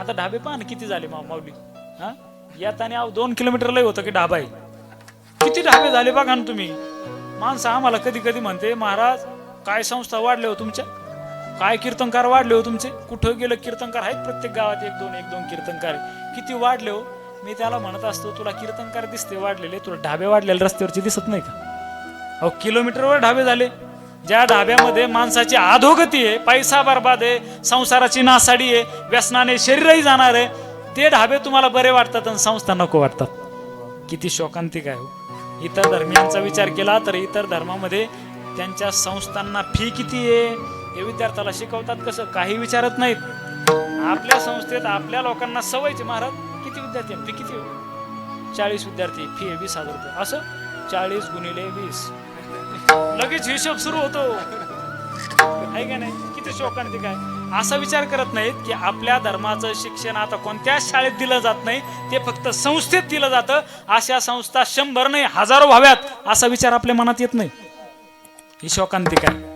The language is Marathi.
आता ढाबे पहा ना किती झाले माऊली. हा येताना 2 किलोमीटर लय होतं की ढाबा आहे. किती ढाबे झाले बघा ना तुम्ही. माणसं आम्हाला कधी कधी म्हणते महाराज काय संस्था वाढले हो तुमच्या, काय कीर्तनकार वाढले हो तुमचे. कुठं गेलं कीर्तनकार आहेत प्रत्येक गावात एक दोन कीर्तनकार. किती वाढले हो. मी त्याला म्हणत असतो तुला कीर्तनकार दिसते वाढलेले, तुला ढाबे वाढलेले रस्त्यावरची दिसत नाही का. अहो किलोमीटरवर ढाबे झाले. ज्या ढाब्यामध्ये माणसाची अधोगती आहे, पैसा बर्बाद आहे, संसाराची नासाडी आहे, व्यसनाने शरीरही जाणार आहे, ते ढाबे तुम्हाला बरे वाटतात आणि संस्था नको वाटतात. किती शोकांतिक आहे हो. इतर धर्मियांचा विचार केला तर इतर धर्मामध्ये त्यांच्या संस्थांना फी किती आहे हे विद्यार्थ्याला शिकवतात कसं, काही विचारत नाहीत. आपल्या संस्थेत आपल्या लोकांना सवयचे महाराज किती विद्यार्थी फी किती, 40 विद्यार्थी फी आहे 20,000 रुपये. असं 40 गुणिले 20 लगेच हिशोब सुरू होतो आहे का नाही. किती शोकांतिक आहे. असा विचार करत नाहीत की आपल्या धर्माचं शिक्षण आता कोणत्याच शाळेत दिलं जात नाही, ते फक्त संस्थेत दिलं जातं. अशा संस्था 100 नाही 1000 व्हाव्यात असा विचार आपल्या मनात येत नाही. ही शोकांतिक आहे.